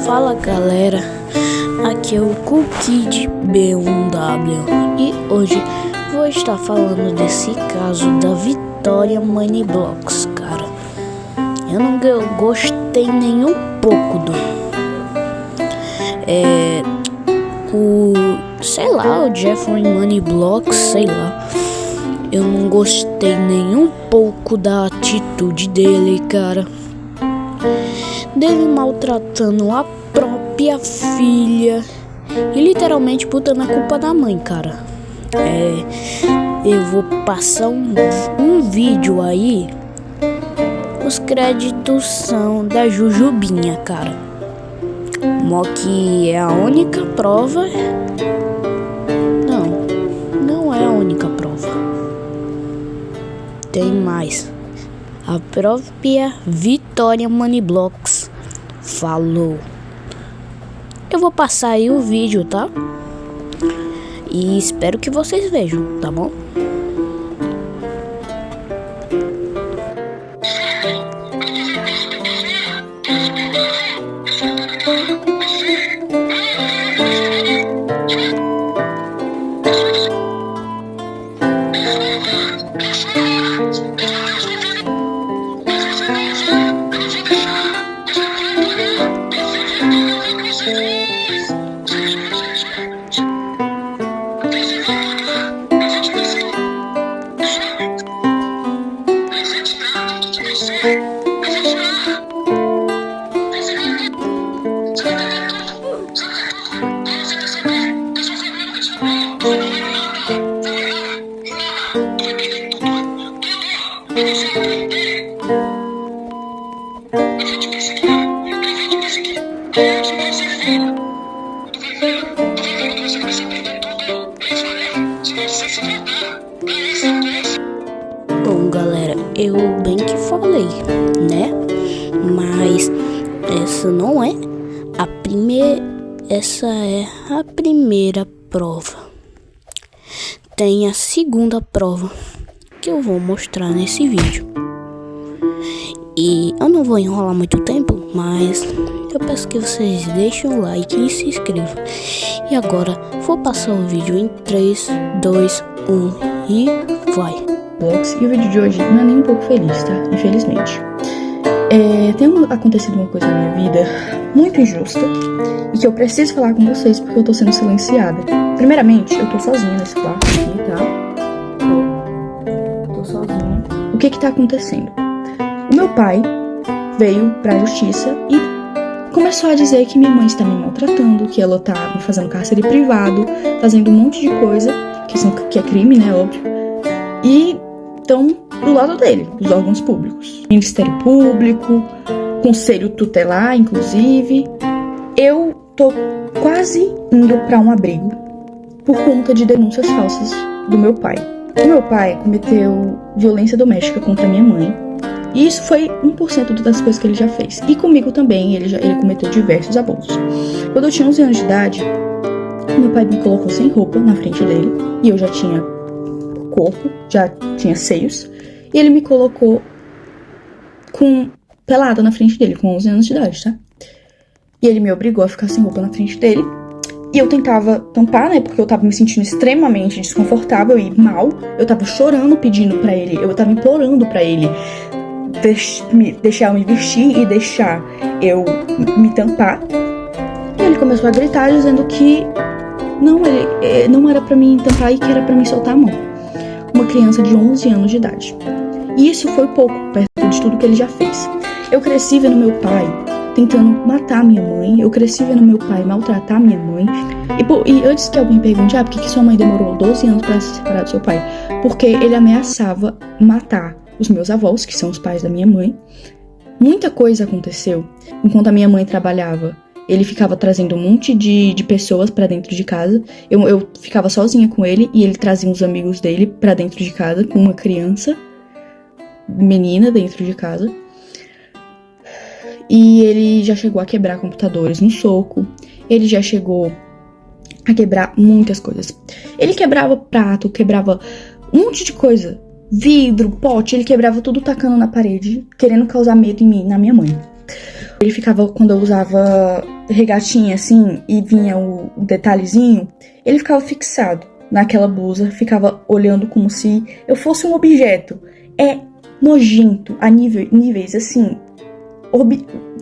Fala galera, aqui é o Cookid B1W e hoje vou estar falando desse caso da Vitória Moneyblocks, cara. Eu não gostei nem um pouco do o Jeffrey Moneyblocks, sei lá. Eu não gostei nem um pouco da atitude dele, cara. Dele maltratando a própria filha e literalmente botando a culpa da mãe, cara. Eu vou passar um vídeo aí. Os créditos são da Jujubinha, cara. Mó que é a única prova. Não é a única prova. Tem mais. A própria Vitória Moneyblocks falou. Eu vou passar aí o vídeo, tá? E espero que vocês vejam, tá bom? Bom, galera, eu bem que falei, né? Mas essa não é a primeira. Essa é a primeira prova. Tem a segunda prova que eu vou mostrar nesse vídeo. E eu não vou enrolar muito tempo, mas eu peço que vocês deixem o like e se inscrevam. E agora vou passar o vídeo em 3, 2, 1 e vai. E o vídeo de hoje não é nem um pouco feliz, tá? Infelizmente. Tem acontecido uma coisa na minha vida muito injusta e que eu preciso falar com vocês porque eu tô sendo silenciada. Primeiramente, eu tô sozinha nesse quarto aqui, tá? Tô sozinha. O que tá acontecendo? O meu pai veio pra justiça e começou a dizer que minha mãe está me maltratando, que ela tá me fazendo cárcere privado, fazendo um monte de coisa, que é crime, né, óbvio. E estão do lado dele, dos órgãos públicos. Ministério Público, Conselho Tutelar, inclusive. Eu tô quase indo pra um abrigo por conta de denúncias falsas do meu pai. O meu pai cometeu violência doméstica contra minha mãe. E isso foi 1% das coisas que ele já fez. E comigo também, ele cometeu diversos abusos. Quando eu tinha 11 anos de idade, meu pai me colocou sem roupa na frente dele. E eu já tinha corpo, já tinha seios. E ele me colocou pelada na frente dele, com 11 anos de idade, tá? E ele me obrigou a ficar sem roupa na frente dele. E eu tentava tampar, né? Porque eu tava me sentindo extremamente desconfortável e mal. Eu tava chorando, pedindo pra ele. Eu tava implorando pra ele deixar eu me vestir e deixar eu me tampar. E ele começou a gritar dizendo que não era pra mim tampar e que era pra mim soltar a mão. Uma criança de 11 anos de idade. E isso foi pouco perto de tudo que ele já fez. Eu cresci vendo meu pai tentando matar minha mãe. Eu cresci vendo meu pai maltratar minha mãe. E antes que alguém pergunte, por que sua mãe demorou 12 anos pra se separar do seu pai? Porque ele ameaçava matar os meus avós, que são os pais da minha mãe. Muita coisa aconteceu. Enquanto a minha mãe trabalhava, ele ficava trazendo um monte de pessoas pra dentro de casa. Eu ficava sozinha com ele e ele trazia uns amigos dele pra dentro de casa com uma criança, menina dentro de casa. E ele já chegou a quebrar computadores no soco. Ele já chegou a quebrar muitas coisas. Ele quebrava prato, quebrava um monte de coisa. Vidro, pote, ele quebrava tudo tacando na parede, querendo causar medo em mim, na minha mãe. Ele ficava, quando eu usava regatinha assim e vinha o detalhezinho, ele ficava fixado naquela blusa, ficava olhando como se eu fosse um objeto. É nojento a níveis assim,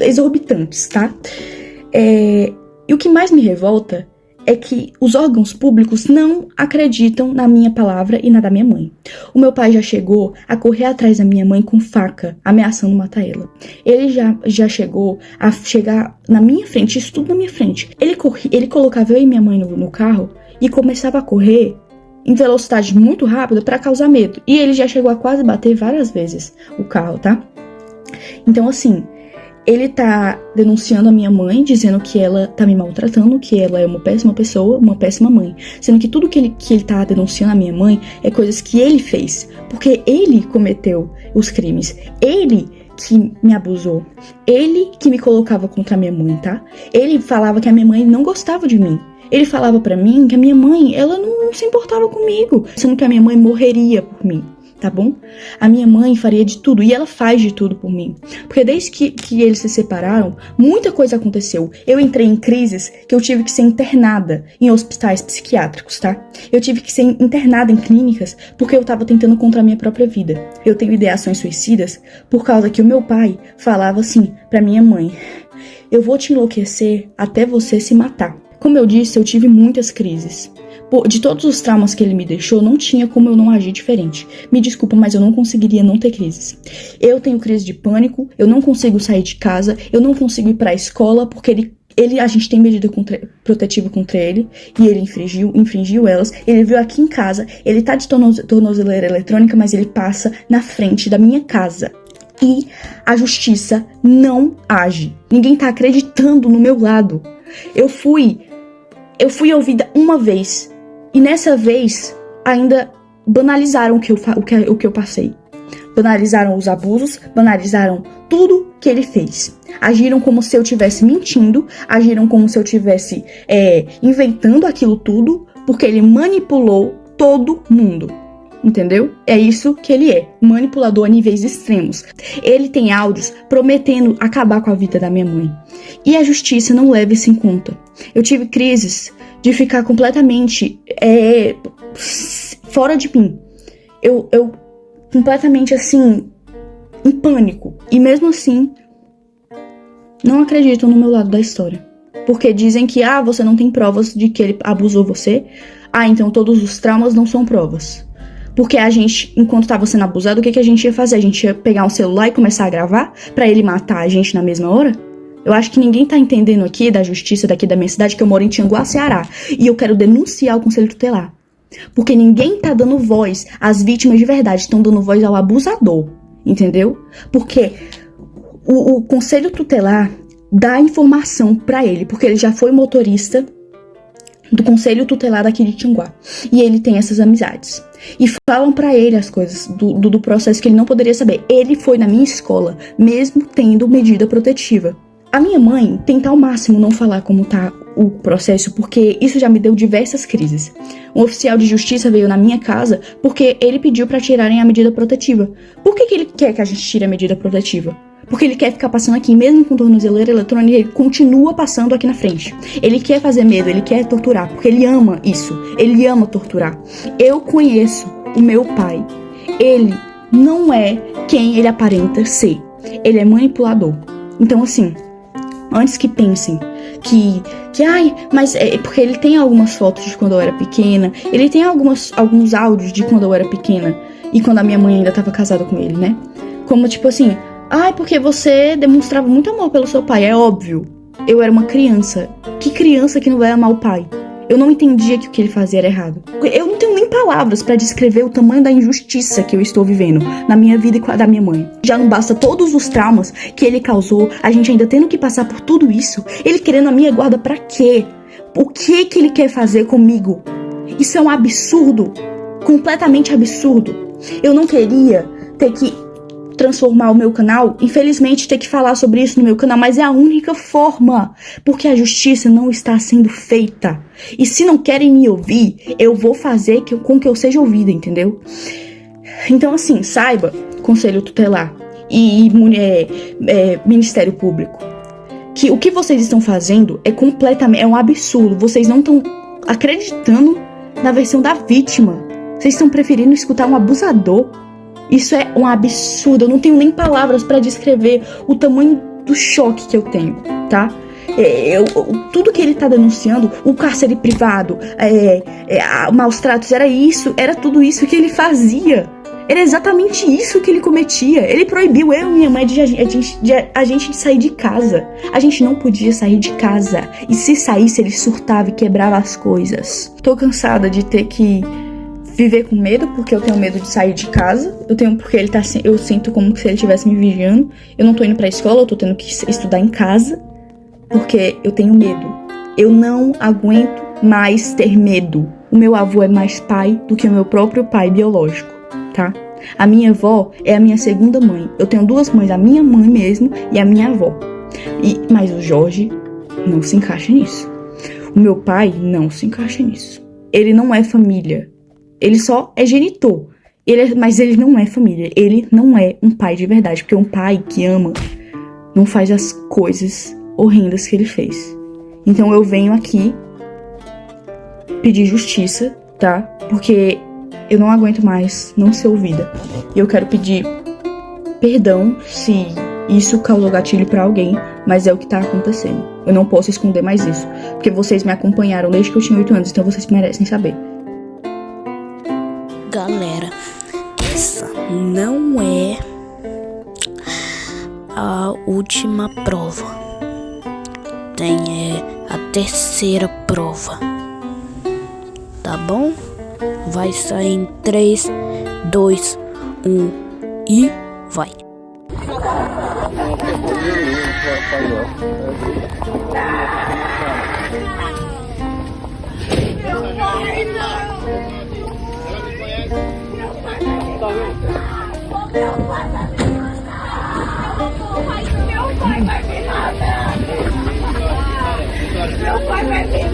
exorbitantes, tá? E o que mais me revolta é que os órgãos públicos não acreditam na minha palavra e na da minha mãe. O meu pai já chegou a correr atrás da minha mãe com faca, ameaçando matar ela. Ele já chegou a chegar na minha frente, isso tudo na minha frente. Ele colocava eu e minha mãe no carro e começava a correr em velocidade muito rápida para causar medo. E ele já chegou a quase bater várias vezes o carro, tá? Então, assim, ele tá denunciando a minha mãe, dizendo que ela tá me maltratando, que ela é uma péssima pessoa, uma péssima mãe. Sendo que tudo que ele tá denunciando a minha mãe é coisas que ele fez. Porque ele cometeu os crimes. Ele que me abusou. Ele que me colocava contra a minha mãe, tá? Ele falava que a minha mãe não gostava de mim. Ele falava pra mim que a minha mãe, ela não se importava comigo. Sendo que a minha mãe morreria por mim. Tá bom? A minha mãe faria de tudo, e ela faz de tudo por mim. Porque desde que eles se separaram, muita coisa aconteceu. Eu entrei em crises que eu tive que ser internada em hospitais psiquiátricos, tá? Eu tive que ser internada em clínicas porque eu tava tentando contra a minha própria vida. Eu tenho ideações suicidas por causa que o meu pai falava assim pra minha mãe: eu vou te enlouquecer até você se matar. Como eu disse, eu tive muitas crises. De todos os traumas que ele me deixou, não tinha como eu não agir diferente. Me desculpa, mas eu não conseguiria não ter crises. Eu tenho crise de pânico, eu não consigo sair de casa, eu não consigo ir pra escola, porque a gente tem medida protetiva contra ele, e ele infringiu elas. Ele veio aqui em casa, ele tá de tornozeleira eletrônica, mas ele passa na frente da minha casa. E a justiça não age. Ninguém tá acreditando no meu lado. Eu fui ouvida uma vez. E nessa vez, ainda banalizaram o que eu passei. Banalizaram os abusos, banalizaram tudo que ele fez. Agiram como se eu estivesse mentindo, agiram como se eu estivesse inventando aquilo tudo, porque ele manipulou todo mundo. Entendeu? É isso que ele é, manipulador a níveis extremos. Ele tem áudios prometendo acabar com a vida da minha mãe. E a justiça não leva isso em conta. Eu tive crises de ficar completamente fora de mim. Eu completamente assim, em pânico. E mesmo assim, não acreditam no meu lado da história. Porque dizem que, você não tem provas de que ele abusou você. Então todos os traumas não são provas. Porque a gente, enquanto tava sendo abusado, o que a gente ia fazer? A gente ia pegar um celular e começar a gravar pra ele matar a gente na mesma hora? Eu acho que ninguém tá entendendo aqui da justiça daqui da minha cidade, que eu moro em Tianguá, Ceará. E eu quero denunciar o Conselho Tutelar. Porque ninguém tá dando voz às vítimas de verdade, estão dando voz ao abusador. Entendeu? Porque o Conselho Tutelar dá informação pra ele, porque ele já foi motorista do Conselho Tutelar daqui de Tianguá. E ele tem essas amizades. E falam pra ele as coisas do processo que ele não poderia saber. Ele foi na minha escola, mesmo tendo medida protetiva. A minha mãe tenta ao máximo não falar como tá o processo, porque isso já me deu diversas crises. Um oficial de justiça veio na minha casa porque ele pediu pra tirarem a medida protetiva. Por que ele quer que a gente tire a medida protetiva? Porque ele quer ficar passando aqui, mesmo com tornozeleira eletrônica, ele continua passando aqui na frente. Ele quer fazer medo, ele quer torturar, porque ele ama isso. Ele ama torturar. Eu conheço o meu pai. Ele não é quem ele aparenta ser. Ele é manipulador. Então, assim, antes que pensem mas é porque ele tem algumas fotos de quando eu era pequena, ele tem alguns áudios de quando eu era pequena e quando a minha mãe ainda estava casada com ele, né? Como tipo assim, porque você demonstrava muito amor pelo seu pai. É óbvio, eu era uma criança. Que criança que não vai amar o pai? Eu não entendia que o que ele fazia era errado. Eu não tenho nem palavras pra descrever o tamanho da injustiça que eu estou vivendo na minha vida e com a da minha mãe. Já não basta todos os traumas que ele causou, a gente ainda tendo que passar por tudo isso. Ele querendo a minha guarda pra quê? O que ele quer fazer comigo? Isso é um absurdo. Completamente absurdo. Eu não queria ter que transformar o meu canal, infelizmente ter que falar sobre isso no meu canal, mas é a única forma, porque a justiça não está sendo feita. E se não querem me ouvir, eu vou fazer com que eu seja ouvida, entendeu? Então assim, saiba, Conselho Tutelar e Ministério Público, que o que vocês estão fazendo é um absurdo. Vocês não estão acreditando na versão da vítima. Vocês estão preferindo escutar um abusador. Isso é um absurdo. Eu não tenho nem palavras pra descrever o tamanho do choque que eu tenho, tá? Tudo que ele tá denunciando, o cárcere privado, maus tratos, era tudo isso que ele fazia. Era exatamente isso que ele cometia. Ele proibiu eu e minha mãe de a gente sair de casa. A gente não podia sair de casa. E se saísse, ele surtava e quebrava as coisas. Tô cansada de ter que viver com medo, porque eu tenho medo de sair de casa. Eu sinto como se ele estivesse me vigiando. Eu não tô indo pra escola, eu tô tendo que estudar em casa, porque eu tenho medo. Eu não aguento mais ter medo. O meu avô é mais pai do que o meu próprio pai biológico, tá? A minha avó é a minha segunda mãe. Eu tenho duas mães, a minha mãe mesmo e a minha avó. Mas o Jorge não se encaixa nisso. O meu pai não se encaixa nisso. Ele não é família. Ele só é genitor. Mas ele não é família. Ele não é um pai de verdade. Porque um pai que ama não faz as coisas horrendas que ele fez. Então eu venho aqui pedir justiça, tá? Porque eu não aguento mais não ser ouvida. E eu quero pedir perdão se isso causou gatilho pra alguém, mas é o que tá acontecendo. Eu não posso esconder mais isso, porque vocês me acompanharam desde que eu tinha 8 anos, então vocês merecem saber. Galera, essa não é a última prova. Tem a terceira prova. Tá bom? Vai sair em 3, 2, 1 e vai. Meu pai vai me